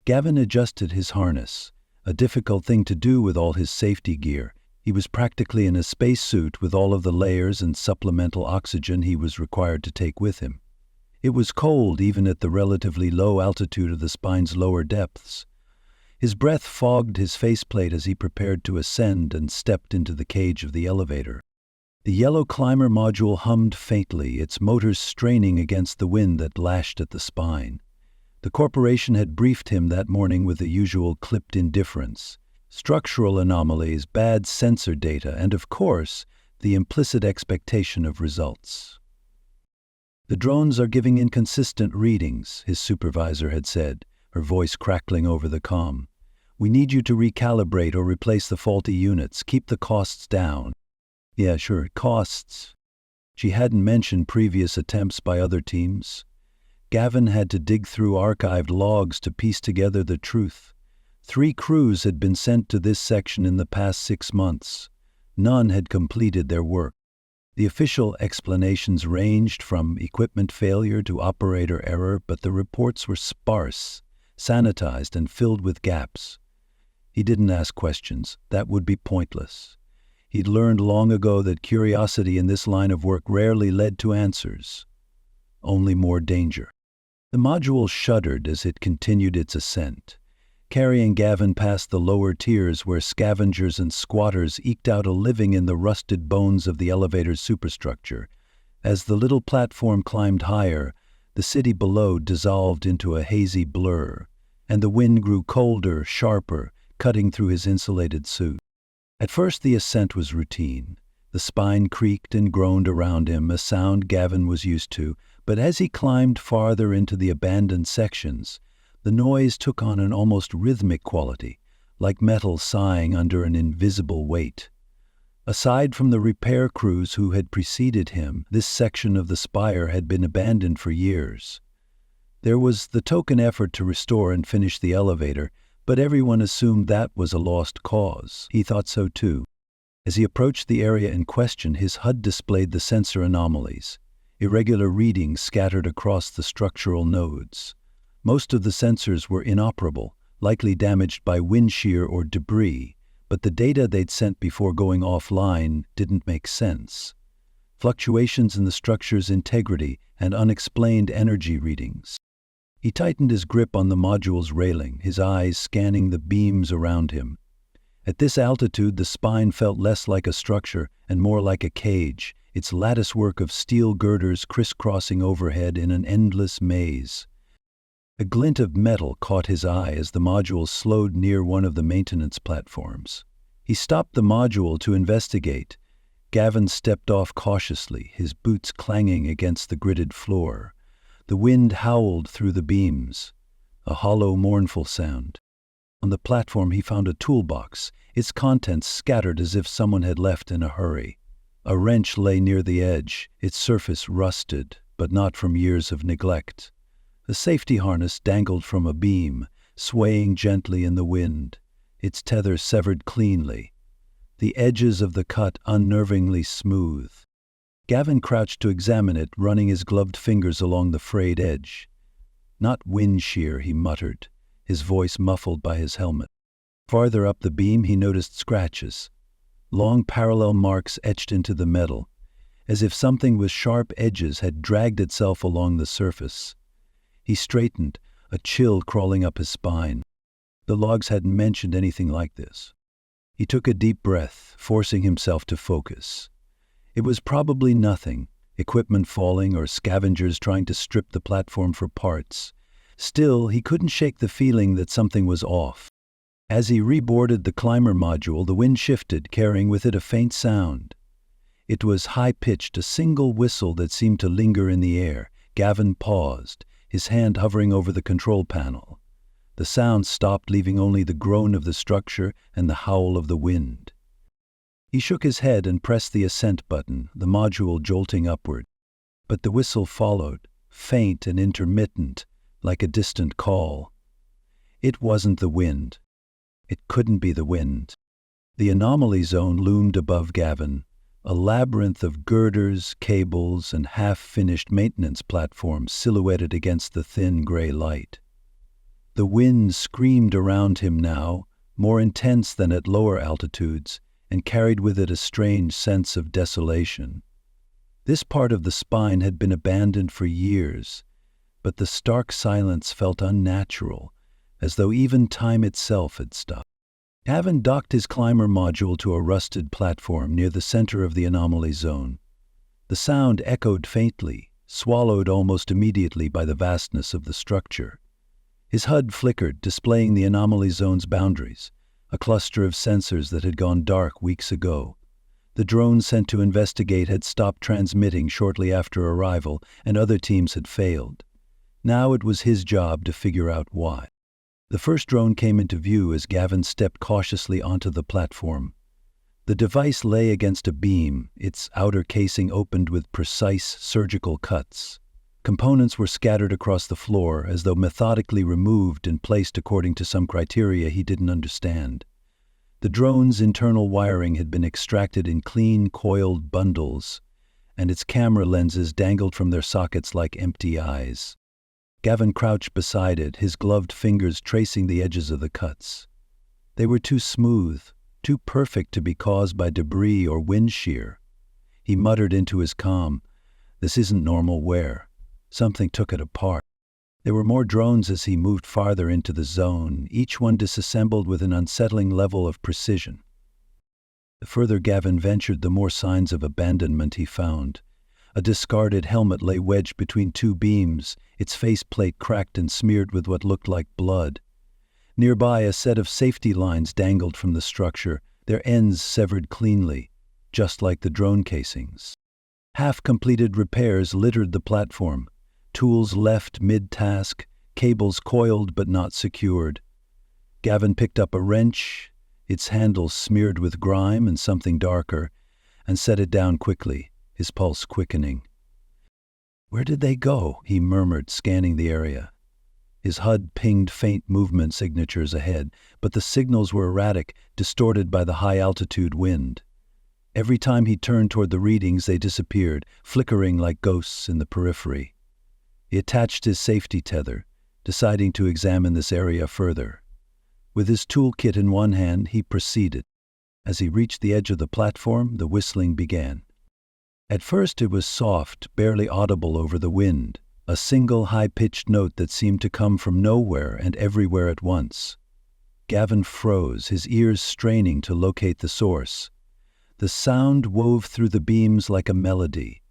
Gavin adjusted his harness, a difficult thing to do with all his safety gear. He was practically in a spacesuit with all of the layers and supplemental oxygen he was required to take with him. It was cold even at the relatively low altitude of the spine's lower depths. His breath fogged his faceplate as he prepared to ascend and stepped into the cage of the elevator. The yellow climber module hummed faintly, its motors straining against the wind that lashed at the spine. The corporation had briefed him that morning with the usual clipped indifference. Structural anomalies, bad sensor data, and of course, the implicit expectation of results. "The drones are giving inconsistent readings," his supervisor had said, her voice crackling over the comm. "We need you to recalibrate or replace the faulty units. Keep the costs down." Yeah, sure, costs. She hadn't mentioned previous attempts by other teams. Gavin had to dig through archived logs to piece together the truth. 3 crews had been sent to this section in the past 6 months. None had completed their work. The official explanations ranged from equipment failure to operator error, but the reports were sparse, sanitized, and filled with gaps. He didn't ask questions. That would be pointless. He'd learned long ago that curiosity in this line of work rarely led to answers, only more danger. The module shuddered as it continued its ascent, carrying Gavin past the lower tiers where scavengers and squatters eked out a living in the rusted bones of the elevator's superstructure. As the little platform climbed higher, the city below dissolved into a hazy blur, and the wind grew colder, sharper, cutting through his insulated suit. At first the ascent was routine. The spine creaked and groaned around him, a sound Gavin was used to, but as he climbed farther into the abandoned sections, the noise took on an almost rhythmic quality, like metal sighing under an invisible weight. Aside from the repair crews who had preceded him, this section of the spire had been abandoned for years. There was the token effort to restore and finish the elevator, but everyone assumed that was a lost cause. He thought so too. As he approached the area in question, his HUD displayed the sensor anomalies, irregular readings scattered across the structural nodes. Most of the sensors were inoperable, likely damaged by wind shear or debris, but the data they'd sent before going offline didn't make sense. Fluctuations in the structure's integrity and unexplained energy readings. He tightened his grip on the module's railing, his eyes scanning the beams around him. At this altitude, the spine felt less like a structure and more like a cage, its latticework of steel girders crisscrossing overhead in an endless maze. A glint of metal caught his eye as the module slowed near one of the maintenance platforms. He stopped the module to investigate. Gavin stepped off cautiously, his boots clanging against the gridded floor. The wind howled through the beams, a hollow, mournful sound. On the platform he found a toolbox, its contents scattered as if someone had left in a hurry. A wrench lay near the edge, its surface rusted, but not from years of neglect. A safety harness dangled from a beam, swaying gently in the wind, its tether severed cleanly, the edges of the cut unnervingly smooth. Gavin crouched to examine it, running his gloved fingers along the frayed edge. "Not wind shear," he muttered, his voice muffled by his helmet. Farther up the beam he noticed scratches, long parallel marks etched into the metal, as if something with sharp edges had dragged itself along the surface. He straightened, a chill crawling up his spine. The logs hadn't mentioned anything like this. He took a deep breath, forcing himself to focus. It was probably nothing, equipment falling or scavengers trying to strip the platform for parts. Still, he couldn't shake the feeling that something was off. As he reboarded the climber module, the wind shifted, carrying with it a faint sound. It was high-pitched, a single whistle that seemed to linger in the air. Gavin paused, his hand hovering over the control panel. The sound stopped, leaving only the groan of the structure and the howl of the wind. He shook his head and pressed the ascent button, the module jolting upward. But the whistle followed, faint and intermittent, like a distant call. It wasn't the wind. It couldn't be the wind. The anomaly zone loomed above Gavin, a labyrinth of girders, cables, and half-finished maintenance platforms silhouetted against the thin gray light. The wind screamed around him now, more intense than at lower altitudes, and carried with it a strange sense of desolation. This part of the spine had been abandoned for years, but the stark silence felt unnatural, as though even time itself had stopped. Gavin docked his climber module to a rusted platform near the center of the anomaly zone. The sound echoed faintly, swallowed almost immediately by the vastness of the structure. His HUD flickered, displaying the anomaly zone's boundaries, a cluster of sensors that had gone dark weeks ago. The drone sent to investigate had stopped transmitting shortly after arrival, and other teams had failed. Now it was his job to figure out why. The first drone came into view as Gavin stepped cautiously onto the platform. The device lay against a beam, its outer casing opened with precise surgical cuts. Components were scattered across the floor as though methodically removed and placed according to some criteria he didn't understand. The drone's internal wiring had been extracted in clean, coiled bundles, and its camera lenses dangled from their sockets like empty eyes. Gavin crouched beside it, his gloved fingers tracing the edges of the cuts. They were too smooth, too perfect to be caused by debris or wind shear. He muttered into his comm, "This isn't normal wear. Something took it apart." There were more drones as he moved farther into the zone, each one disassembled with an unsettling level of precision. The further Gavin ventured, the more signs of abandonment he found. A discarded helmet lay wedged between two beams, its faceplate cracked and smeared with what looked like blood. Nearby, a set of safety lines dangled from the structure, their ends severed cleanly, just like the drone casings. Half-completed repairs littered the platform, tools left mid-task, cables coiled but not secured. Gavin picked up a wrench, its handle smeared with grime and something darker, and set it down quickly, his pulse quickening. "Where did they go?" he murmured, scanning the area. His HUD pinged faint movement signatures ahead, but the signals were erratic, distorted by the high-altitude wind. Every time he turned toward the readings, they disappeared, flickering like ghosts in the periphery. He attached his safety tether, deciding to examine this area further. With his toolkit in one hand, he proceeded. As he reached the edge of the platform, the whistling began. At first it was soft, barely audible over the wind, a single high-pitched note that seemed to come from nowhere and everywhere at once. Gavin froze, his ears straining to locate the source. The sound wove through the beams like a melody,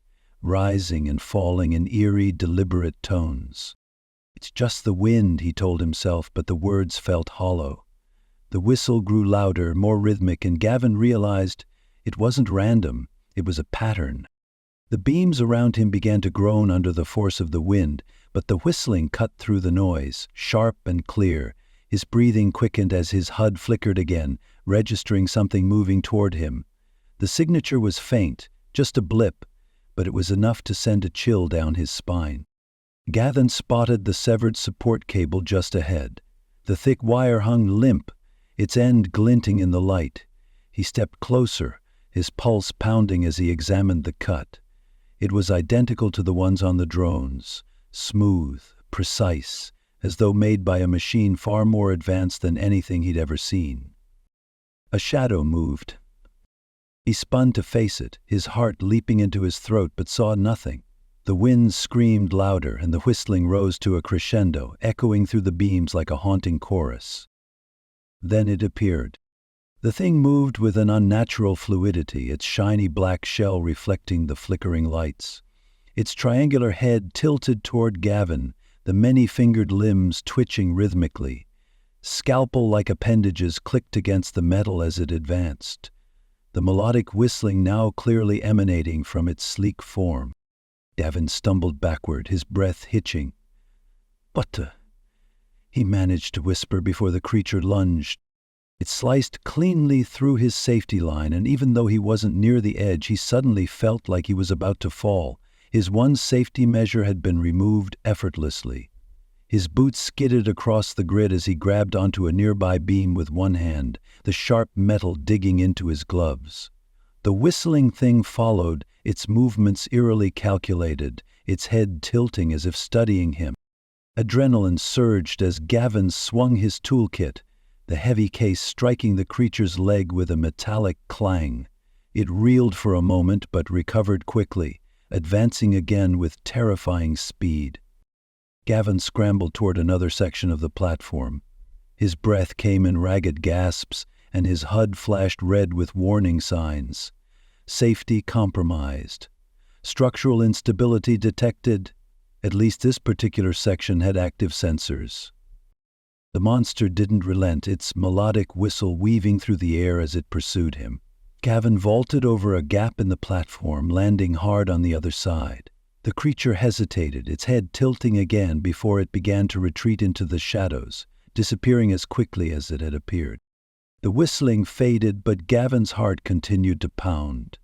rising and falling in eerie, deliberate tones. "It's just the wind," he told himself, but the words felt hollow. The whistle grew louder, more rhythmic, and Gavin realized it wasn't random. It was a pattern. The beams around him began to groan under the force of the wind, but the whistling cut through the noise, sharp and clear. His breathing quickened as his HUD flickered again, registering something moving toward him. The signature was faint, just a blip, but it was enough to send a chill down his spine. Gavin spotted the severed support cable just ahead. The thick wire hung limp, its end glinting in the light. He stepped closer, his pulse pounding as he examined the cut. It was identical to the ones on the drones, smooth, precise, as though made by a machine far more advanced than anything he'd ever seen. A shadow moved. He spun to face it, his heart leaping into his throat, but saw nothing. The wind screamed louder, and the whistling rose to a crescendo, echoing through the beams like a haunting chorus. Then it appeared. The thing moved with an unnatural fluidity, its shiny black shell reflecting the flickering lights. Its triangular head tilted toward Gavin, the many-fingered limbs twitching rhythmically. Scalpel-like appendages clicked against the metal as it advanced, the melodic whistling now clearly emanating from its sleek form. Gavin stumbled backward, his breath hitching. "What the—" he managed to whisper before the creature lunged. It sliced cleanly through his safety line, and even though he wasn't near the edge, he suddenly felt like he was about to fall. His one safety measure had been removed effortlessly. His boots skidded across the grid as he grabbed onto a nearby beam with one hand, the sharp metal digging into his gloves. The whistling thing followed, its movements eerily calculated, its head tilting as if studying him. Adrenaline surged as Gavin swung his toolkit, the heavy case striking the creature's leg with a metallic clang. It reeled for a moment but recovered quickly, advancing again with terrifying speed. Gavin scrambled toward another section of the platform. His breath came in ragged gasps, and his HUD flashed red with warning signs. Safety compromised. Structural instability detected. At least this particular section had active sensors. The monster didn't relent, its melodic whistle weaving through the air as it pursued him. Gavin vaulted over a gap in the platform, landing hard on the other side. The creature hesitated, its head tilting again before it began to retreat into the shadows, disappearing as quickly as it had appeared. The whistling faded, but Gavin's heart continued to pound.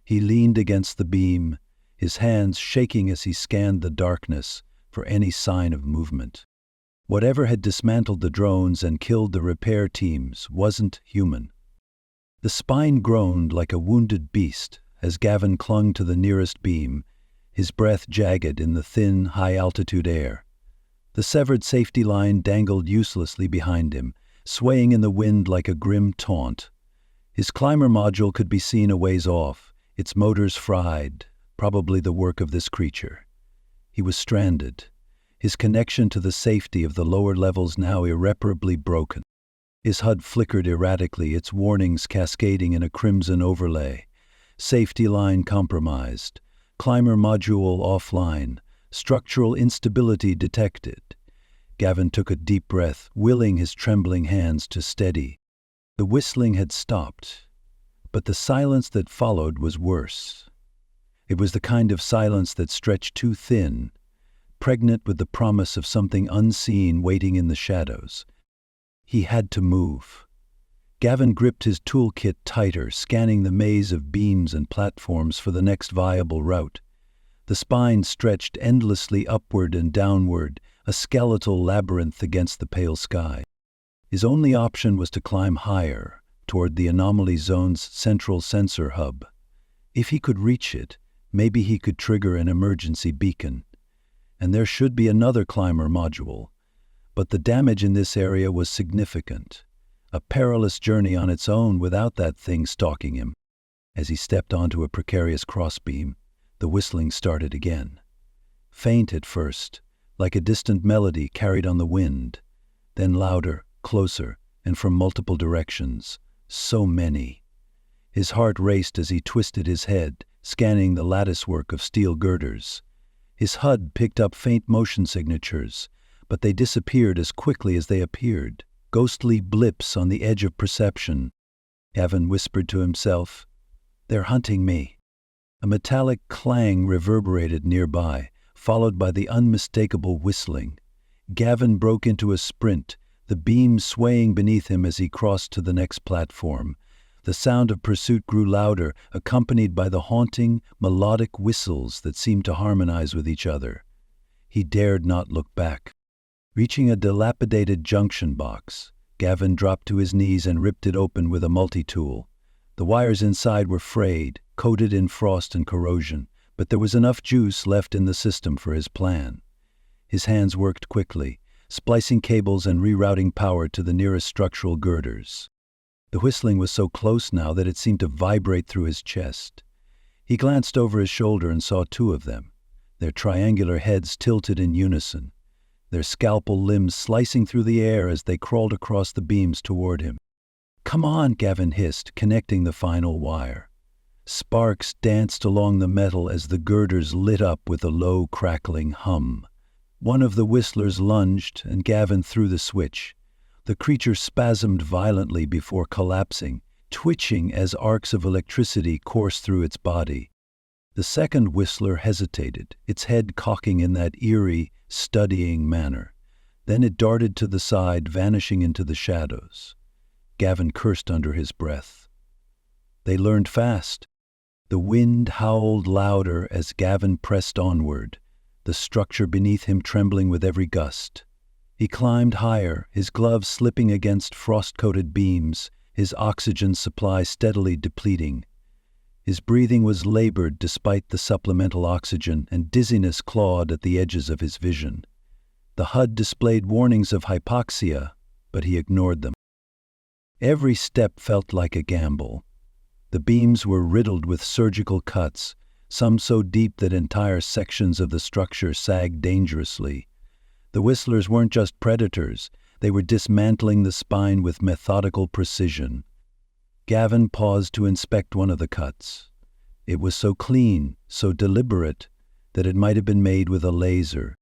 He leaned against the beam, his hands shaking as he scanned the darkness for any sign of movement. Whatever had dismantled the drones and killed the repair teams wasn't human. The spine groaned like a wounded beast as Gavin clung to the nearest beam, his breath jagged in the thin, high-altitude air. The severed safety line dangled uselessly behind him, swaying in the wind like a grim taunt. His climber module could be seen a ways off, its motors fried, probably the work of this creature. He was stranded, his connection to the safety of the lower levels now irreparably broken. His HUD flickered erratically, its warnings cascading in a crimson overlay. Safety line compromised. Climber module offline. Structural instability detected. Gavin took a deep breath, willing his trembling hands to steady. The whistling had stopped, but the silence that followed was worse. It was the kind of silence that stretched too thin, pregnant with the promise of something unseen waiting in the shadows. He had to move. Gavin gripped his toolkit tighter, scanning the maze of beams and platforms for the next viable route. The spine stretched endlessly upward and downward, a skeletal labyrinth against the pale sky. His only option was to climb higher, toward the anomaly zone's central sensor hub. If he could reach it, maybe he could trigger an emergency beacon. And there should be another climber module. But the damage in this area was significant. A perilous journey on its own without that thing stalking him. As he stepped onto a precarious crossbeam, the whistling started again. Faint at first, like a distant melody carried on the wind, then louder, closer, and from multiple directions. So many. His heart raced as he twisted his head, scanning the latticework of steel girders. His HUD picked up faint motion signatures, but they disappeared as quickly as they appeared, ghostly blips on the edge of perception. Gavin whispered to himself, "They're hunting me." A metallic clang reverberated nearby, followed by the unmistakable whistling. Gavin broke into a sprint, the beam swaying beneath him as he crossed to the next platform. The sound of pursuit grew louder, accompanied by the haunting, melodic whistles that seemed to harmonize with each other. He dared not look back. Reaching a dilapidated junction box, Gavin dropped to his knees and ripped it open with a multi-tool. The wires inside were frayed, coated in frost and corrosion, but there was enough juice left in the system for his plan. His hands worked quickly, splicing cables and rerouting power to the nearest structural girders. The whistling was so close now that it seemed to vibrate through his chest. He glanced over his shoulder and saw two of them, their triangular heads tilted in unison, their scalpel limbs slicing through the air as they crawled across the beams toward him. "Come on," Gavin hissed, connecting the final wire. Sparks danced along the metal as the girders lit up with a low, crackling hum. One of the whistlers lunged, and Gavin threw the switch. The creature spasmed violently before collapsing, twitching as arcs of electricity coursed through its body. The second whistler hesitated, its head cocking in that eerie, studying manner. Then it darted to the side, vanishing into the shadows. Gavin cursed under his breath. They learned fast. The wind howled louder as Gavin pressed onward, the structure beneath him trembling with every gust. He climbed higher, his gloves slipping against frost-coated beams, his oxygen supply steadily depleting. His breathing was labored despite the supplemental oxygen, and dizziness clawed at the edges of his vision. The HUD displayed warnings of hypoxia, but he ignored them. Every step felt like a gamble. The beams were riddled with surgical cuts, some so deep that entire sections of the structure sagged dangerously. The whistlers weren't just predators, they were dismantling the spine with methodical precision. Gavin paused to inspect one of the cuts. It was so clean, so deliberate, that it might have been made with a laser.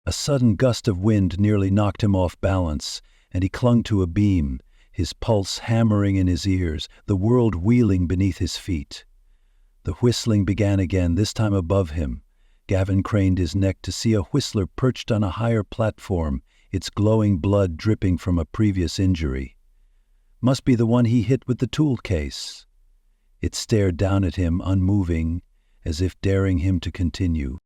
A sudden gust of wind nearly knocked him off balance, and he clung to a beam, his pulse hammering in his ears, the world wheeling beneath his feet. The whistling began again, this time above him. Gavin craned his neck to see a whistler perched on a higher platform, its glowing blood dripping from a previous injury. Must be the one he hit with the tool case. It stared down at him, unmoving, as if daring him to continue.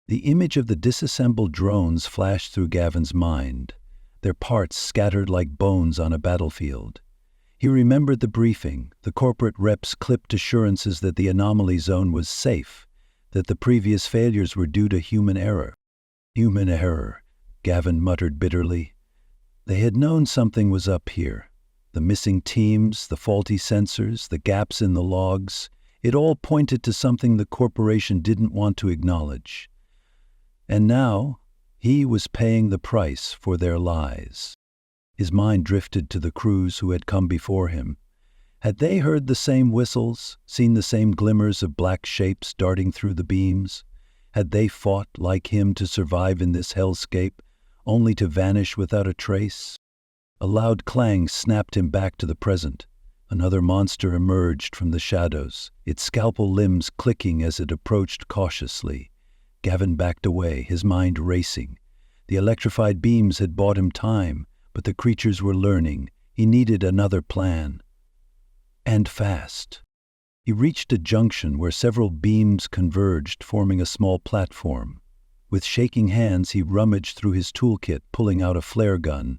The image of the disassembled drones flashed through Gavin's mind, their parts scattered like bones on a battlefield. He remembered the briefing, the corporate rep's clipped assurances that the anomaly zone was safe, that the previous failures were due to human error. Human error, Gavin muttered bitterly. They had known something was up here. The missing teams, the faulty sensors, the gaps in the logs, it all pointed to something the corporation didn't want to acknowledge. And now, he was paying the price for their lies. His mind drifted to the crews who had come before him. Had they heard the same whistles, seen the same glimmers of black shapes darting through the beams? Had they fought like him to survive in this hellscape, only to vanish without a trace? A loud clang snapped him back to the present. Another monster emerged from the shadows, its scalpel limbs clicking as it approached cautiously. Gavin backed away, his mind racing. The electrified beams had bought him time, but the creatures were learning. He needed another plan. And fast. He reached a junction where several beams converged, forming a small platform. With shaking hands, he rummaged through his toolkit, pulling out a flare gun.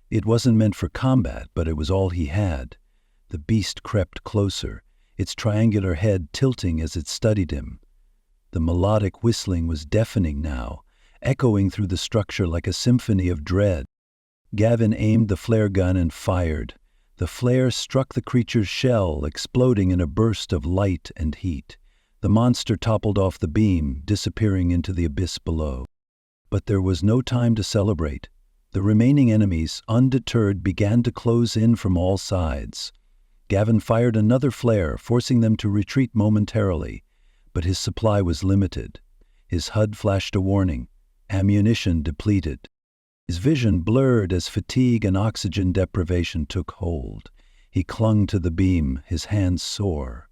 It wasn't meant for combat, but it was all he had. The beast crept closer, its triangular head tilting as it studied him. The melodic whistling was deafening now, echoing through the structure like a symphony of dread. Gavin aimed the flare gun and fired. The flare struck the creature's shell, exploding in a burst of light and heat. The monster toppled off the beam, disappearing into the abyss below. But there was no time to celebrate. The remaining enemies, undeterred, began to close in from all sides. Gavin fired another flare, forcing them to retreat momentarily. But his supply was limited. His HUD flashed a warning. Ammunition depleted. His vision blurred as fatigue and oxygen deprivation took hold. He clung to the beam, his hands sore.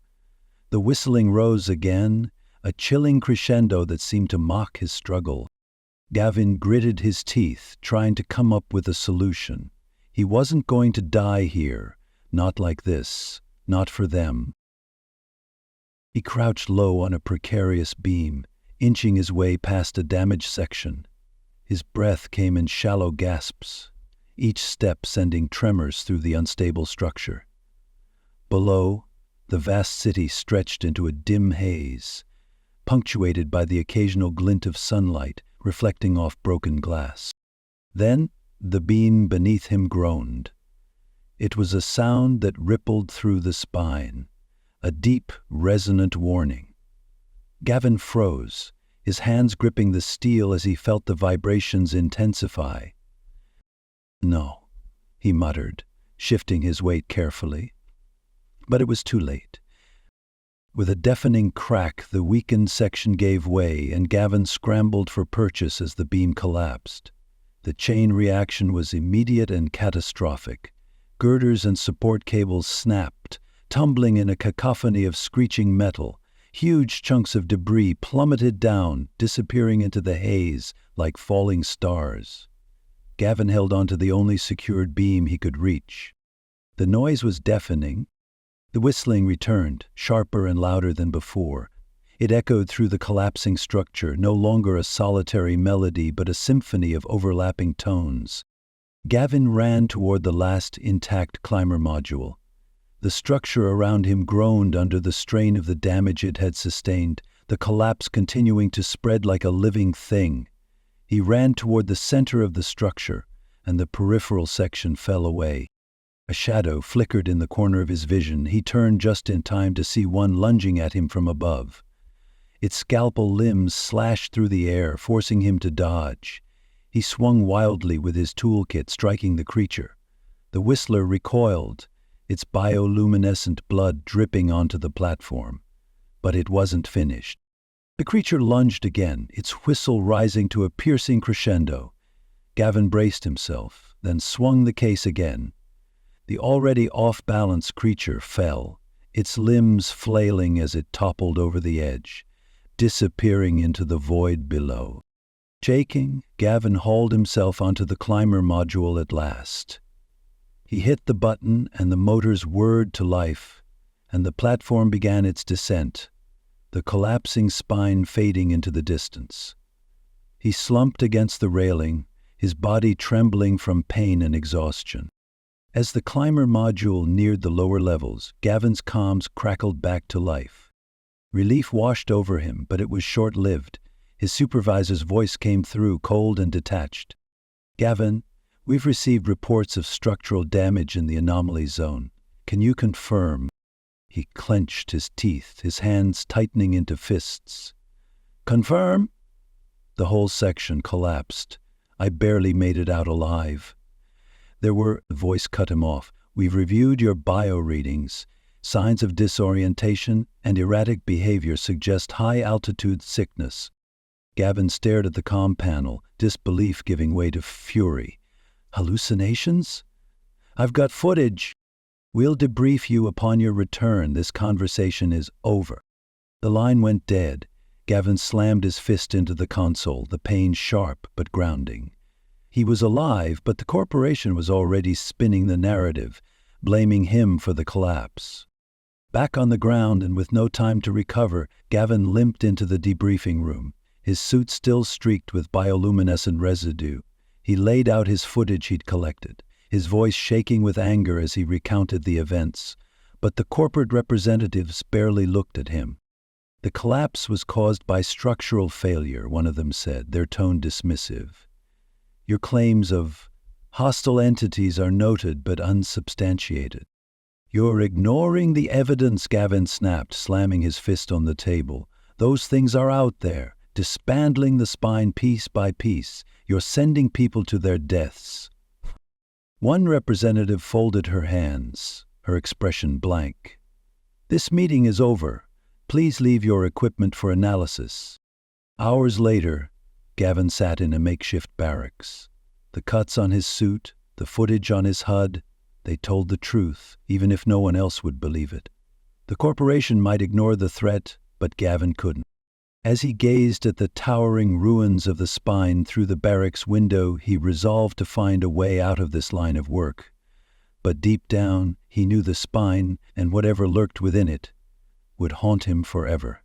The whistling rose again, a chilling crescendo that seemed to mock his struggle. Gavin gritted his teeth, trying to come up with a solution. He wasn't going to die here, not like this, not for them. He crouched low on a precarious beam, inching his way past a damaged section. His breath came in shallow gasps, each step sending tremors through the unstable structure. Below, the vast city stretched into a dim haze, punctuated by the occasional glint of sunlight reflecting off broken glass. Then, the beam beneath him groaned. It was a sound that rippled through the spine, a deep, resonant warning. Gavin froze, his hands gripping the steel as he felt the vibrations intensify. No, he muttered, shifting his weight carefully. But it was too late. With a deafening crack, the weakened section gave way, and Gavin scrambled for purchase as the beam collapsed. The chain reaction was immediate and catastrophic. Girders and support cables snapped, tumbling in a cacophony of screeching metal. Huge chunks of debris plummeted down, disappearing into the haze like falling stars. Gavin held onto the only secured beam he could reach. The noise was deafening. The whistling returned, sharper and louder than before. It echoed through the collapsing structure, no longer a solitary melody but a symphony of overlapping tones. Gavin ran toward the last intact climber module. The structure around him groaned under the strain of the damage it had sustained, the collapse continuing to spread like a living thing. He ran toward the center of the structure, and the peripheral section fell away. A shadow flickered in the corner of his vision. He turned just in time to see one lunging at him from above. Its scalpel limbs slashed through the air, forcing him to dodge. He swung wildly with his toolkit, striking the creature. The Whistler recoiled, its bioluminescent blood dripping onto the platform. But it wasn't finished. The creature lunged again, its whistle rising to a piercing crescendo. Gavin braced himself, then swung the case again. The already off-balance creature fell, its limbs flailing as it toppled over the edge, disappearing into the void below. Shaking, Gavin hauled himself onto the climber module at last. He hit the button and the motors whirred to life, and the platform began its descent, the collapsing spine fading into the distance. He slumped against the railing, his body trembling from pain and exhaustion. As the climber module neared the lower levels, Gavin's comms crackled back to life. Relief washed over him, but it was short-lived. His supervisor's voice came through, cold and detached. "Gavin, we've received reports of structural damage in the anomaly zone. Can you confirm?" He clenched his teeth, his hands tightening into fists. "Confirm?" The whole section collapsed. "I barely made it out alive." The voice cut him off. "We've reviewed your bio readings. Signs of disorientation and erratic behavior suggest high-altitude sickness." Gavin stared at the comm panel, disbelief giving way to fury. "Hallucinations? I've got footage. We'll debrief you upon your return. This conversation is over." The line went dead. Gavin slammed his fist into the console, the pain sharp but grounding. He was alive, but the corporation was already spinning the narrative, blaming him for the collapse. Back on the ground and with no time to recover, Gavin limped into the debriefing room, his suit still streaked with bioluminescent residue. He laid out his footage he'd collected, his voice shaking with anger as he recounted the events. But the corporate representatives barely looked at him. "The collapse was caused by structural failure," one of them said, their tone dismissive. "Your claims of hostile entities are noted but unsubstantiated." "You're ignoring the evidence," Gavin snapped, slamming his fist on the table. "Those things are out there, dismantling the spine piece by piece. You're sending people to their deaths." One representative folded her hands, her expression blank. "This meeting is over. Please leave your equipment for analysis." Hours later, Gavin sat in a makeshift barracks. The cuts on his suit, the footage on his HUD, they told the truth, even if no one else would believe it. The corporation might ignore the threat, but Gavin couldn't. As he gazed at the towering ruins of the spine through the barracks window, he resolved to find a way out of this line of work. But deep down, he knew the spine, and whatever lurked within it, would haunt him forever.